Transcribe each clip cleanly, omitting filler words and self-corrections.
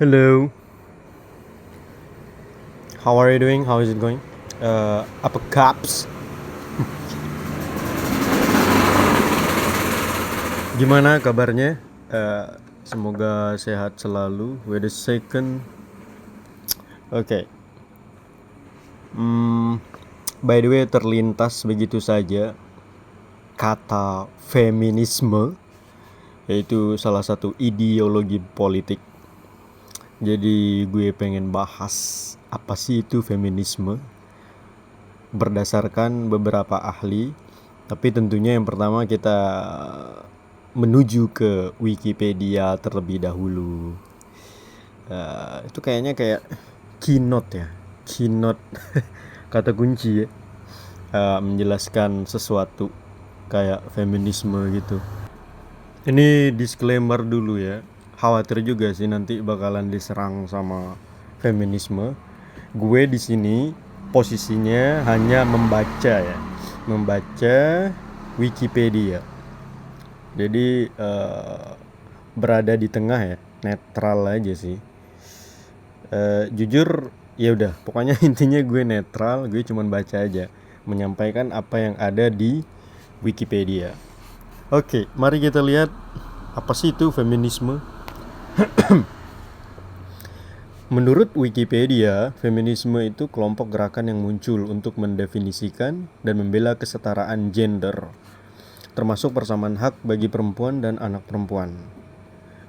Hello, how are you doing? How is it going? Apa caps? Gimana kabarnya? Eh, Semoga sehat selalu. Wait a second. Oke. Hmm, by the way, terlintas begitu saja kata feminisme, yaitu salah satu ideologi politik. Jadi gue pengen bahas apa sih itu feminisme berdasarkan beberapa ahli. Tapi tentunya yang pertama kita menuju ke Wikipedia terlebih dahulu. Itu kayaknya kayak keynote ya, keynote kata kunci ya, menjelaskan sesuatu kayak feminisme gitu. Ini disclaimer dulu ya, khawatir juga sih nanti bakalan diserang sama feminisme. Gue di sini posisinya hanya membaca ya, membaca Wikipedia. Jadi berada di tengah ya, netral aja sih. Jujur ya udah, pokoknya intinya gue netral, gue cuman baca aja, menyampaikan apa yang ada di Wikipedia. Oke, mari kita lihat apa sih itu feminisme. Menurut Wikipedia, feminisme itu kelompok gerakan yang muncul untuk mendefinisikan dan membela kesetaraan gender, termasuk persamaan hak bagi perempuan dan anak perempuan.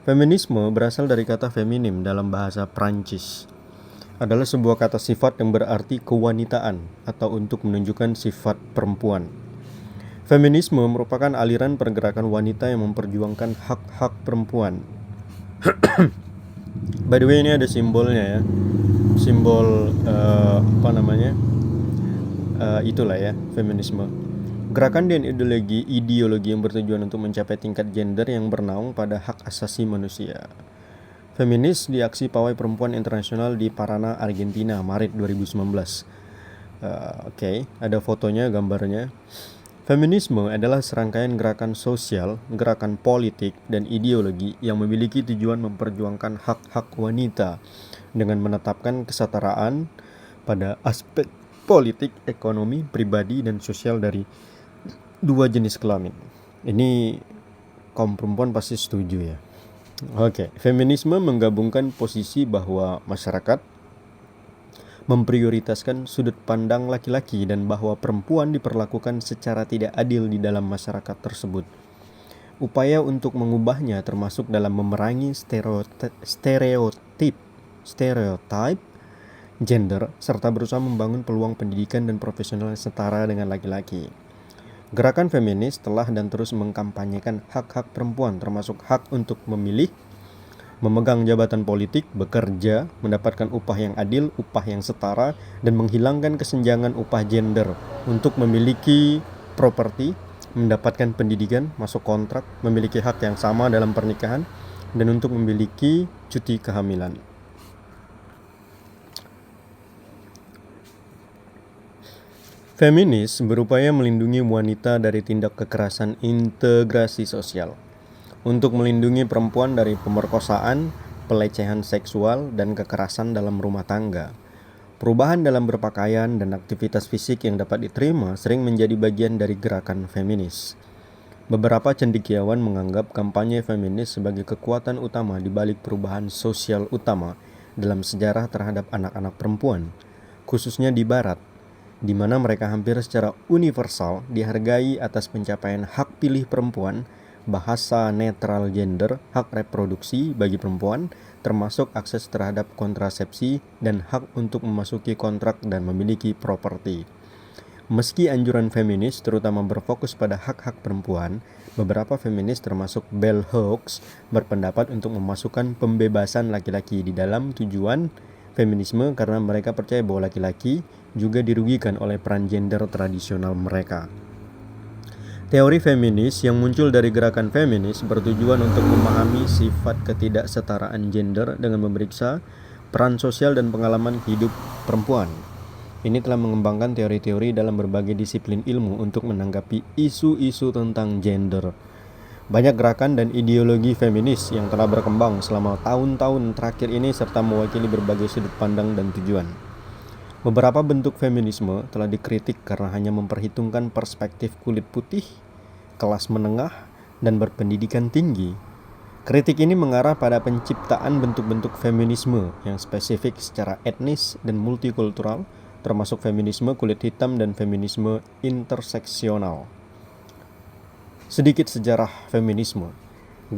Feminisme berasal dari kata feminim dalam bahasa Prancis. Adalah sebuah kata sifat yang berarti kewanitaan atau untuk menunjukkan sifat perempuan. Feminisme merupakan aliran pergerakan wanita yang memperjuangkan hak-hak perempuan. By the way, ini ada simbolnya ya. Simbol apa namanya? Itulah ya, feminisme. Gerakan dan ideologi yang bertujuan untuk mencapai tingkat gender yang bernaung pada hak asasi manusia. Feminis di aksi Pawai Perempuan Internasional di Paraná, Argentina, Maret 2019. Oke, ada fotonya, gambarnya. Feminisme adalah serangkaian gerakan sosial, gerakan politik, dan ideologi yang memiliki tujuan memperjuangkan hak-hak wanita dengan menetapkan kesetaraan pada aspek politik, ekonomi, pribadi, dan sosial dari dua jenis kelamin. Ini kaum perempuan pasti setuju ya. Oke, feminisme menggabungkan posisi bahwa masyarakat memprioritaskan sudut pandang laki-laki dan bahwa perempuan diperlakukan secara tidak adil di dalam masyarakat tersebut. Upaya untuk mengubahnya termasuk dalam memerangi stereotip gender serta berusaha membangun peluang pendidikan dan profesional yang setara dengan laki-laki. Gerakan feminis telah dan terus mengkampanyekan hak-hak perempuan termasuk hak untuk memilih, memegang jabatan politik, bekerja, mendapatkan upah yang adil, upah yang setara, dan menghilangkan kesenjangan upah gender untuk memiliki properti, mendapatkan pendidikan, masuk kontrak, memiliki hak yang sama dalam pernikahan, dan untuk memiliki cuti kehamilan. Feminis berupaya melindungi wanita dari tindak kekerasan integrasi sosial, untuk melindungi perempuan dari pemerkosaan, pelecehan seksual, dan kekerasan dalam rumah tangga. Perubahan dalam berpakaian dan aktivitas fisik yang dapat diterima sering menjadi bagian dari gerakan feminis. Beberapa cendekiawan menganggap kampanye feminis sebagai kekuatan utama di balik perubahan sosial utama dalam sejarah terhadap anak-anak perempuan, khususnya di Barat, di mana mereka hampir secara universal dihargai atas pencapaian hak pilih perempuan, bahasa netral gender, hak reproduksi bagi perempuan, termasuk akses terhadap kontrasepsi dan hak untuk memasuki kontrak dan memiliki properti. Meski anjuran feminis terutama berfokus pada hak-hak perempuan, beberapa feminis termasuk Bell Hooks berpendapat untuk memasukkan pembebasan laki-laki di dalam tujuan feminisme karena mereka percaya bahwa laki-laki juga dirugikan oleh peran gender tradisional mereka. Teori feminis yang muncul dari gerakan feminis bertujuan untuk memahami sifat ketidaksetaraan gender dengan memeriksa peran sosial dan pengalaman hidup perempuan. Ini telah mengembangkan teori-teori dalam berbagai disiplin ilmu untuk menanggapi isu-isu tentang gender. Banyak gerakan dan ideologi feminis yang telah berkembang selama tahun-tahun terakhir ini serta mewakili berbagai sudut pandang dan tujuan. Beberapa bentuk feminisme telah dikritik karena hanya memperhitungkan perspektif kulit putih, kelas menengah, dan berpendidikan tinggi. Kritik ini mengarah pada penciptaan bentuk-bentuk feminisme yang spesifik secara etnis dan multikultural, termasuk feminisme kulit hitam dan feminisme interseksional. Sedikit sejarah feminisme.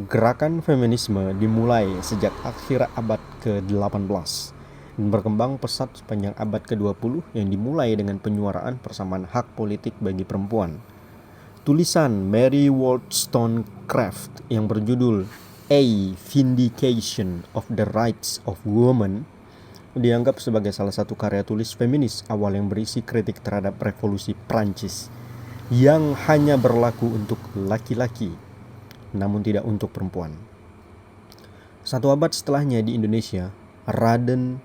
Gerakan feminisme dimulai sejak akhir abad ke-18 dan berkembang pesat sepanjang abad ke-20 yang dimulai dengan penyuaraan persamaan hak politik bagi perempuan. Tulisan Mary Wollstonecraft yang berjudul A Vindication of the Rights of Women dianggap sebagai salah satu karya tulis feminis awal yang berisi kritik terhadap revolusi Prancis yang hanya berlaku untuk laki-laki, namun tidak untuk perempuan. Satu abad setelahnya di Indonesia, Raden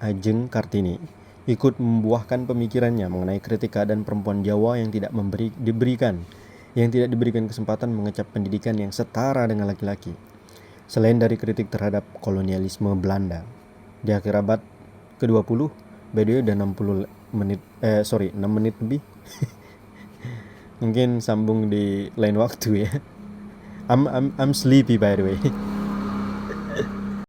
Ajeng Kartini ikut membuahkan pemikirannya mengenai kritik keadaan perempuan Jawa yang tidak diberikan kesempatan mengecap pendidikan yang setara dengan laki-laki. Selain dari kritik terhadap kolonialisme Belanda, di akhir abad ke-20, by the way udah 6 menit lebih. Mungkin sambung di lain waktu ya. I'm sleepy by the way.